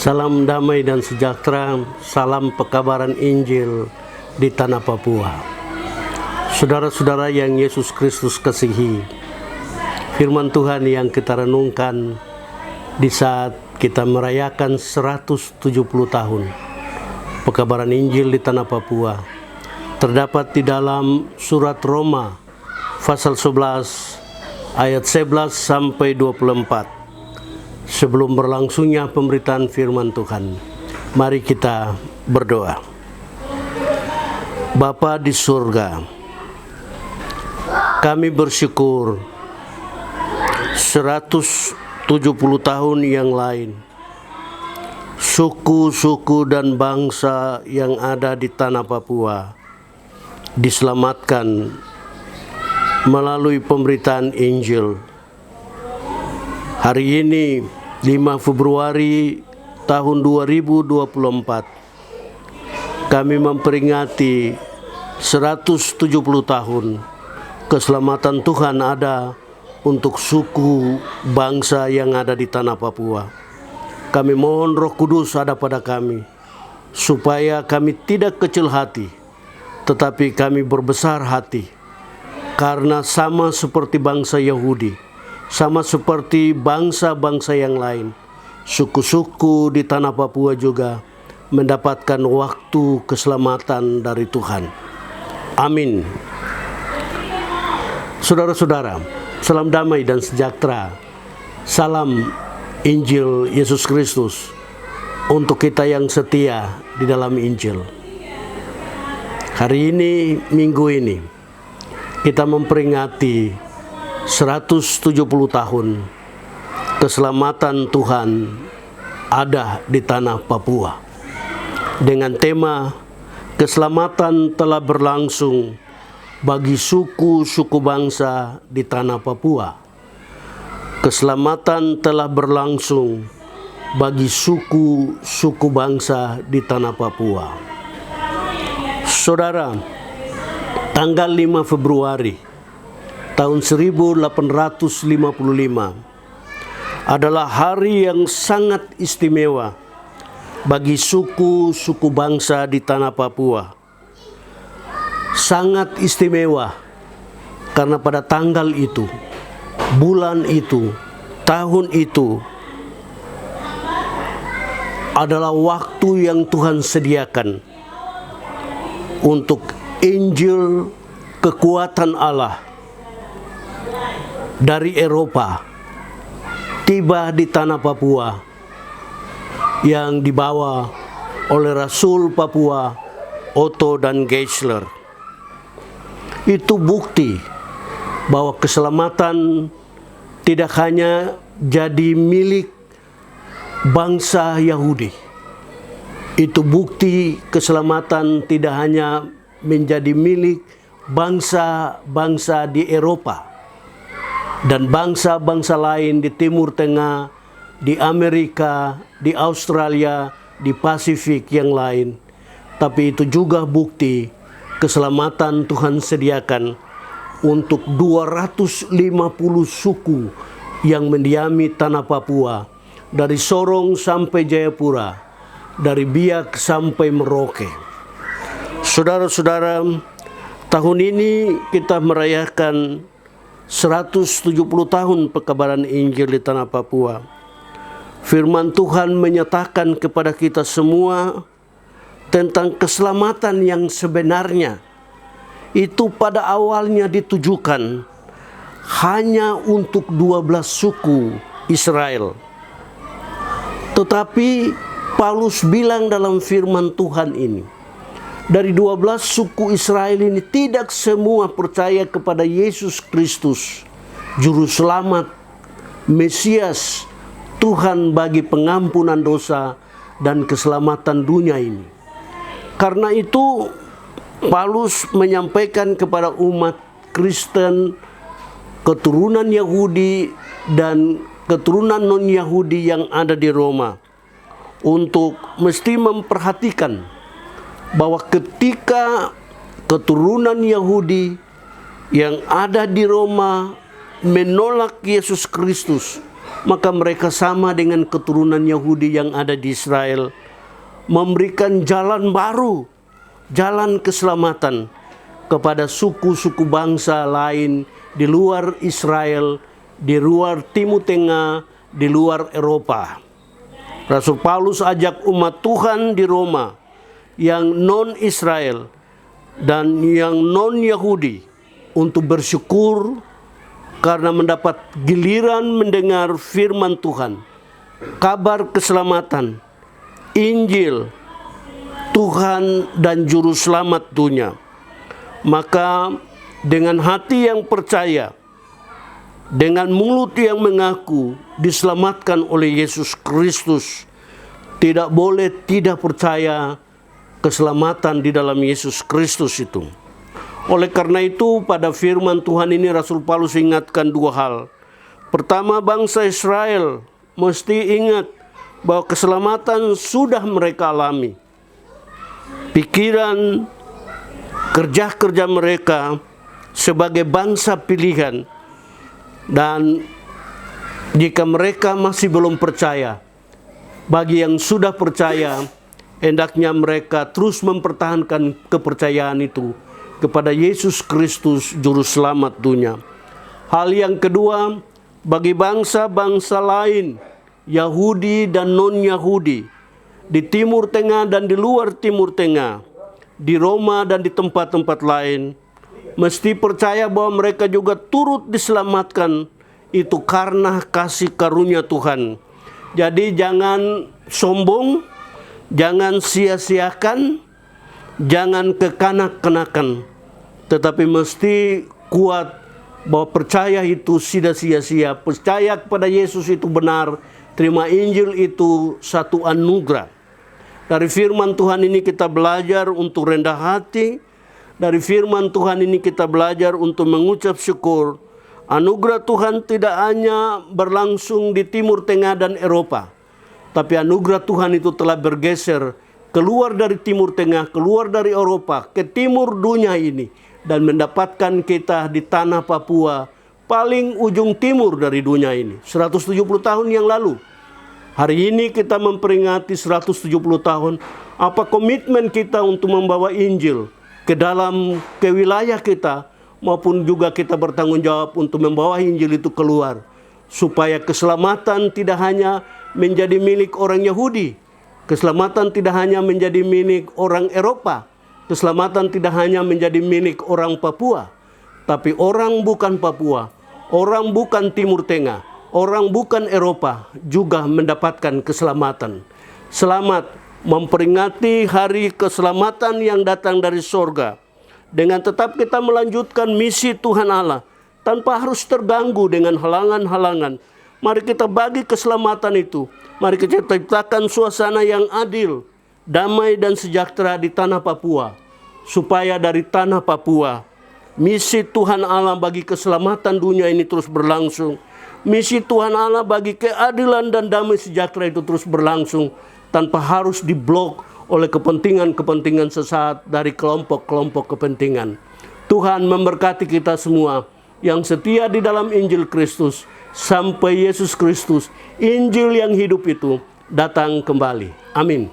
Salam damai dan sejahtera, salam pekabaran Injil di tanah Papua. Saudara-saudara yang Yesus Kristus kasihi, firman Tuhan yang kita renungkan di saat kita merayakan 170 tahun pekabaran Injil di tanah Papua terdapat di dalam surat Roma pasal 11 ayat 11 sampai 24. Sebelum berlangsungnya pemberitaan firman Tuhan, mari kita berdoa. Bapa di surga, kami bersyukur 170 tahun yang lain, suku-suku dan bangsa yang ada di tanah Papua diselamatkan melalui pemberitaan Injil. Hari ini 5 Februari tahun 2024 kami memperingati 170 tahun keselamatan Tuhan ada untuk suku bangsa yang ada di tanah Papua. Kami mohon Roh Kudus ada pada kami supaya kami tidak kecil hati, tetapi kami berbesar hati, karena sama seperti bangsa Yahudi, sama seperti bangsa-bangsa yang lain, suku-suku di tanah Papua juga mendapatkan waktu keselamatan dari Tuhan. Amin. Saudara-saudara, salam damai dan sejahtera, salam Injil Yesus Kristus untuk kita yang setia di dalam Injil. Hari ini, minggu ini, kita memperingati 170 tahun keselamatan Tuhan ada di tanah Papua, dengan tema keselamatan telah berlangsung bagi suku-suku bangsa di tanah Papua. Keselamatan telah berlangsung bagi suku-suku bangsa di tanah Papua. Saudara, tanggal 5 Februari tahun 1855 adalah hari yang sangat istimewa bagi suku-suku bangsa di tanah Papua. Sangat istimewa karena pada tanggal itu, bulan itu, tahun itu adalah waktu yang Tuhan sediakan untuk Injil kekuatan Allah dari Eropa tiba di tanah Papua yang dibawa oleh Rasul Papua Otto dan Geisler. Itu bukti bahwa keselamatan tidak hanya jadi milik bangsa Yahudi. Itu bukti keselamatan tidak hanya menjadi milik bangsa-bangsa di Eropa dan bangsa-bangsa lain di Timur Tengah, di Amerika, di Australia, di Pasifik yang lain. Tapi itu juga bukti keselamatan Tuhan sediakan untuk 250 suku yang mendiami tanah Papua, dari Sorong sampai Jayapura, dari Biak sampai Merauke. Saudara-saudara, tahun ini kita merayakan 170 tahun pekabaran Injil di tanah Papua. Firman Tuhan menyatakan kepada kita semua tentang keselamatan yang sebenarnya. Itu pada awalnya ditujukan hanya untuk 12 suku Israel. Tetapi Paulus bilang dalam firman Tuhan ini, dari 12 suku Israel ini tidak semua percaya kepada Yesus Kristus, Juru Selamat, Mesias, Tuhan bagi pengampunan dosa dan keselamatan dunia ini. Karena itu Paulus menyampaikan kepada umat Kristen, keturunan Yahudi dan keturunan non-Yahudi yang ada di Roma, untuk mesti memperhatikan bahwa ketika keturunan Yahudi yang ada di Roma menolak Yesus Kristus, maka mereka sama dengan keturunan Yahudi yang ada di Israel, memberikan jalan baru, jalan keselamatan kepada suku-suku bangsa lain di luar Israel, di luar Timur Tengah, di luar Eropa. Rasul Paulus ajak umat Tuhan di Roma yang non-Israel dan yang non-Yahudi untuk bersyukur karena mendapat giliran mendengar firman Tuhan, kabar keselamatan, Injil Tuhan dan Juru Selamat dunia. Maka dengan hati yang percaya, dengan mulut yang mengaku diselamatkan oleh Yesus Kristus, tidak boleh tidak percaya keselamatan di dalam Yesus Kristus itu. Oleh karena itu, pada firman Tuhan ini Rasul Paulus ingatkan dua hal. Pertama, bangsa Israel mesti ingat bahwa keselamatan sudah mereka alami. Pikiran, kerja-kerja mereka sebagai bangsa pilihan. Dan jika mereka masih belum percaya, bagi yang sudah percaya, hendaknya mereka terus mempertahankan kepercayaan itu kepada Yesus Kristus, Juru Selamat dunia. Hal yang kedua, bagi bangsa-bangsa lain, Yahudi dan non-Yahudi, di Timur Tengah dan di luar Timur Tengah, di Roma dan di tempat-tempat lain, mesti percaya bahwa mereka juga turut diselamatkan itu karena kasih karunia Tuhan. Jadi jangan sombong, jangan sia-siakan, jangan kekanak-kanakan, tetapi mesti kuat bahwa percaya itu tidak sia-sia. Percaya kepada Yesus itu benar, terima Injil itu satu anugerah. Dari firman Tuhan ini kita belajar untuk rendah hati. Dari firman Tuhan ini kita belajar untuk mengucap syukur. Anugerah Tuhan tidak hanya berlangsung di Timur Tengah dan Eropa, tapi anugerah Tuhan itu telah bergeser keluar dari Timur Tengah, keluar dari Eropa, ke timur dunia ini, dan mendapatkan kita di tanah Papua, paling ujung timur dari dunia ini, 170 tahun yang lalu. Hari ini kita memperingati 170 tahun. Apa komitmen kita untuk membawa Injil ke wilayah kita, maupun juga kita bertanggung jawab untuk membawa Injil itu keluar, supaya keselamatan tidak hanya menjadi milik orang Yahudi, keselamatan tidak hanya menjadi milik orang Eropa, keselamatan tidak hanya menjadi milik orang Papua, tapi orang bukan Papua, orang bukan Timur Tengah, orang bukan Eropa juga mendapatkan keselamatan. Selamat memperingati hari keselamatan yang datang dari sorga, dengan tetap kita melanjutkan misi Tuhan Allah tanpa harus terganggu dengan halangan-halangan. Mari kita bagi keselamatan itu. Mari kita ciptakan suasana yang adil, damai dan sejahtera di tanah Papua, supaya dari tanah Papua misi Tuhan Allah bagi keselamatan dunia ini terus berlangsung. Misi Tuhan Allah bagi keadilan dan damai sejahtera itu terus berlangsung, tanpa harus diblok oleh kepentingan-kepentingan sesat dari kelompok-kelompok kepentingan. Tuhan memberkati kita semua yang setia di dalam Injil Kristus, sampai Yesus Kristus, Injil yang hidup itu, datang kembali. Amin.